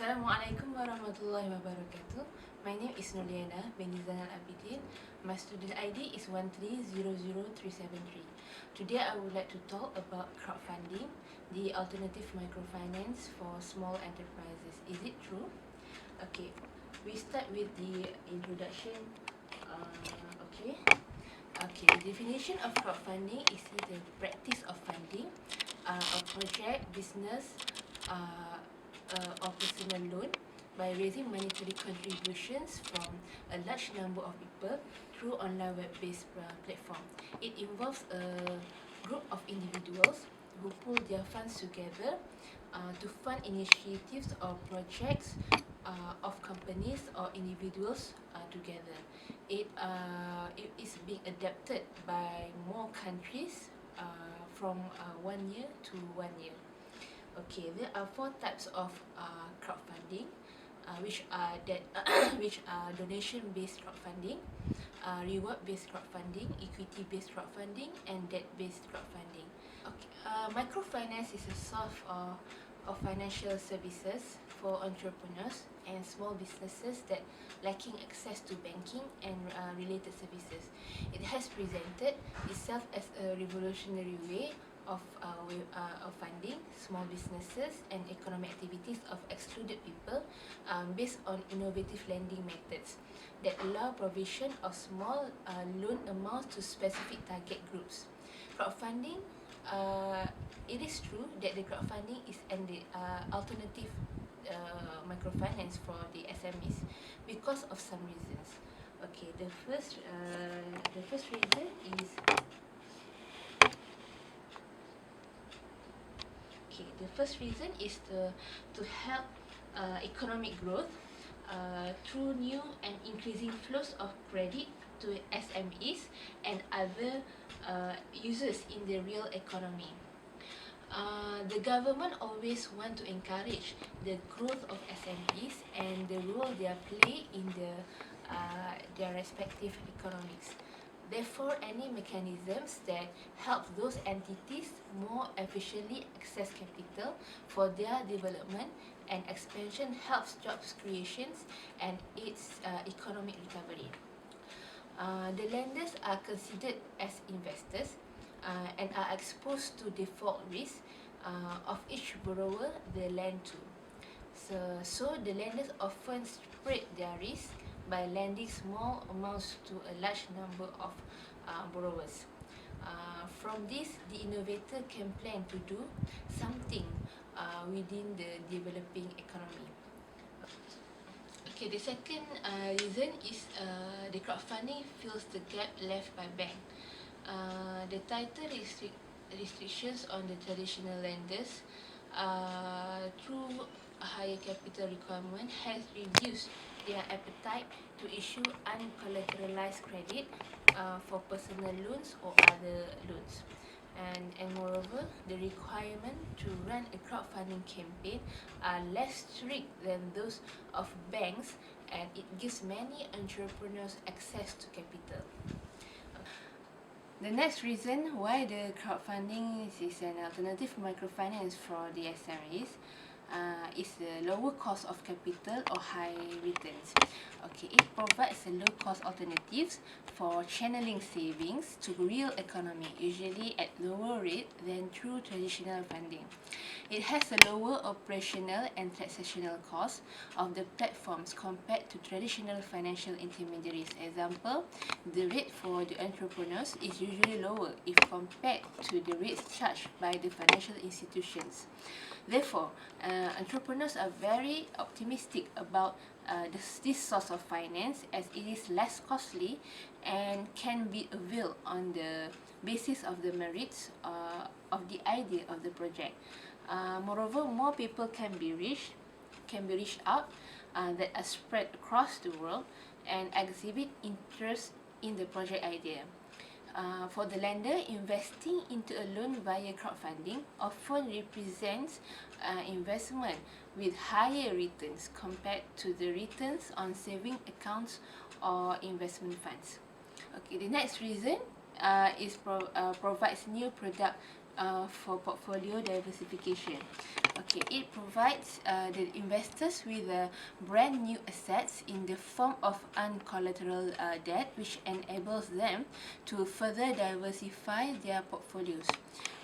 Assalamualaikum warahmatullahi wabarakatuh. My name is Nurliyana, binti Zainal Abidin. My student ID is 1300373. Today I would like to talk about crowdfunding, the alternative microfinance for small enterprises. Is it true? Okay, we start with the introduction. Okay. Okay, the definition of crowdfunding is the practice of funding a project, business, or personal loan by raising monetary contributions from a large number of people through online web-based platform. It involves a group of individuals who pool their funds together to fund initiatives or projects of companies or individuals together. It is being adapted by more countries from 1 year to 1 year. Okay, there are 4 types of crowdfunding, which are donation-based crowdfunding, reward-based crowdfunding, equity-based crowdfunding, and debt-based crowdfunding. Okay, microfinance is a source of financial services for entrepreneurs and small businesses that lacking access to banking and related services. It has presented itself as a revolutionary way of funding small businesses and economic activities of excluded people based on innovative lending methods that allow provision of small loan amounts to specific target groups. Crowdfunding, it is true that the crowdfunding is an alternative microfinance for the SMEs because of some reasons. Okay, the first reason is to help economic growth through new and increasing flows of credit to SMEs and other users in the real economy. The government always want to encourage the growth of SMEs and the role they play in their respective economics. Therefore, any mechanisms that help those entities more efficiently access capital for their development and expansion helps jobs creations and aids economic recovery. The lenders are considered as investors and are exposed to default risk of each borrower they lend to. So the lenders often spread their risk by lending small amounts to a large number of borrowers. From this, the innovator can plan to do something within the developing economy. Okay, the second reason is the crowdfunding fills the gap left by bank. The tighter restrictions on the traditional lenders through a higher capital requirement has reduced their appetite to issue uncollateralized credit for personal loans or other loans. And moreover, the requirement to run a crowdfunding campaign are less strict than those of banks, and it gives many entrepreneurs access to capital. The next reason why the crowdfunding is an alternative microfinance for the SMEs is the lower cost of capital or high returns. Okay, it provides a low-cost alternatives for channeling savings to real economy, usually at lower rate than through traditional funding. It has a lower operational and transactional cost of the platforms compared to traditional financial intermediaries. Example, the rate for the entrepreneurs is usually lower if compared to the rates charged by the financial institutions. Therefore, entrepreneurs are very optimistic about this source of finance as it is less costly and can be availed on the basis of the merits of the idea of the project. Moreover, more people can be reached out that are spread across the world and exhibit interest in the project idea. For the lender, investing into a loan via crowdfunding often represents investment with higher returns compared to the returns on saving accounts or investment funds. Okay, the next reason is provides new product for portfolio diversification. Okay, it provides the investors with brand new assets in the form of uncollateral debt, which enables them to further diversify their portfolios.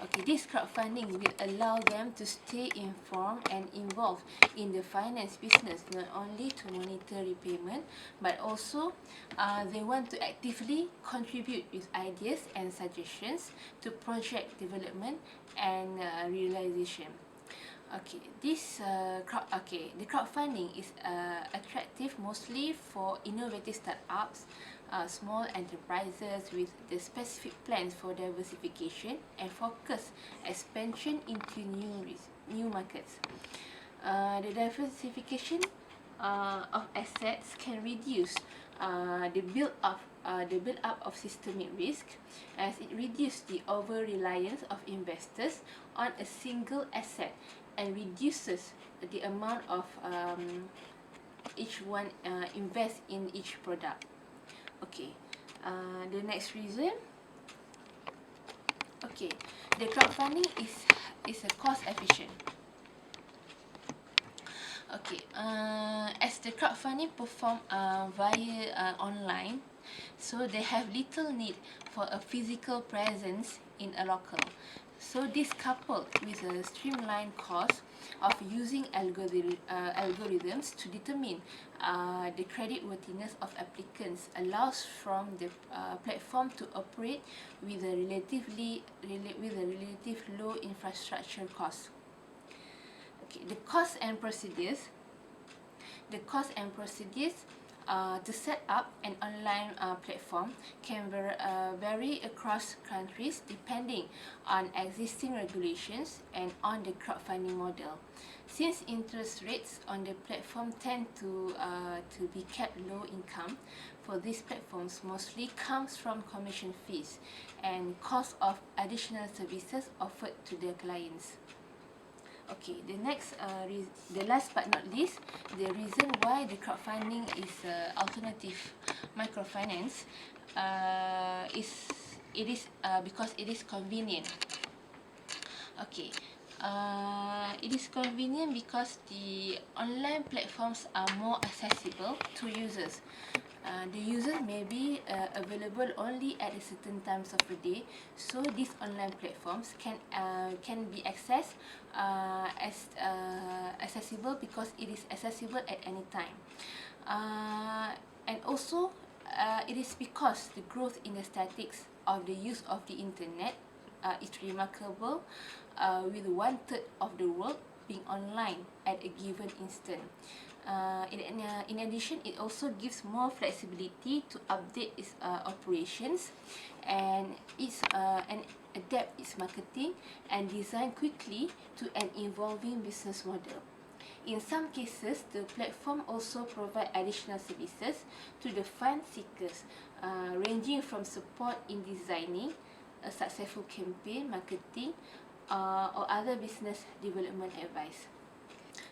Okay, this crowdfunding will allow them to stay informed and involved in the finance business, not only to monitor repayment, but also they want to actively contribute with ideas and suggestions to project development and realization. Okay, the crowdfunding is attractive mostly for innovative startups, small enterprises with the specific plans for diversification and focus expansion into new markets. The diversification of assets can reduce the build-up of systemic risk, as it reduces the over-reliance of investors on a single asset and reduces the amount of each one invest in each product. Okay, the next reason. Okay, the crowdfunding is a cost efficient. Okay, as the crowdfunding perform via online, so they have little need for a physical presence in a local. So this coupled with a streamlined cost of using algorithms to determine the creditworthiness of applicants allows from the platform to operate with a relative low infrastructure cost. Okay, the cost and procedures to set up an online platform can vary across countries depending on existing regulations and on the crowdfunding model. Since interest rates on the platform tend to be kept low income, for these platforms mostly comes from commission fees and cost of additional services offered to their clients. Okay, the last but not least, the reason why the crowdfunding is alternative microfinance is because it is convenient. Okay, it is convenient because the online platforms are more accessible to users. The user may be available only at a certain times of the day, so these online platforms can be accessed accessible because it is accessible at any time, and also it is because the growth in the statistics of the use of the internet is remarkable, with 1/3 of the world being online at a given instant. In addition, it also gives more flexibility to update its operations and adapt its marketing and design quickly to an evolving business model. In some cases, the platform also provides additional services to the fund seekers, ranging from support in designing a successful campaign, marketing, or other business development advice.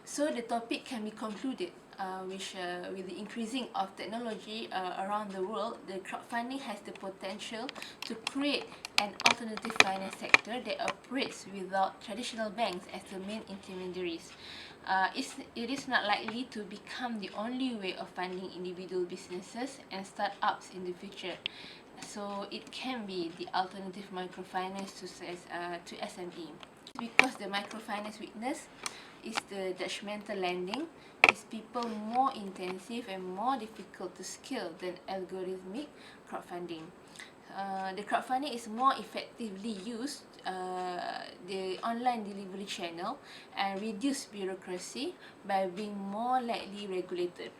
So the topic can be concluded with the increasing of technology around the world, the crowdfunding has the potential to create an alternative finance sector that operates without traditional banks as the main intermediaries. It is not likely to become the only way of funding individual businesses and startups in the future. So it can be the alternative microfinance to SME. Because the microfinance weakness is the judgmental lending, is people more intensive and more difficult to scale than algorithmic crowdfunding. The crowdfunding is more effectively used the online delivery channel and reduce bureaucracy by being more lightly regulated.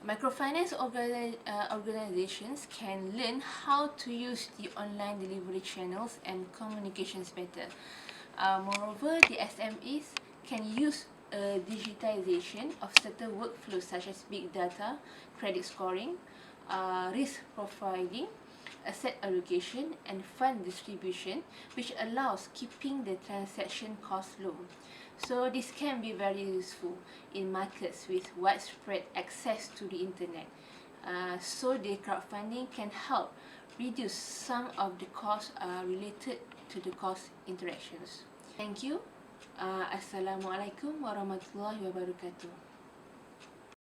Microfinance organizations can learn how to use the online delivery channels and communications better. Moreover, the SMEs can use digitization of certain workflows such as big data, credit scoring, risk profiling, asset allocation, and fund distribution, which allows keeping the transaction cost low. So this can be very useful in markets with widespread access to the internet. So the crowdfunding can help reduce some of the costs related to the cost interactions. Thank you. Assalamualaikum warahmatullahi wabarakatuh.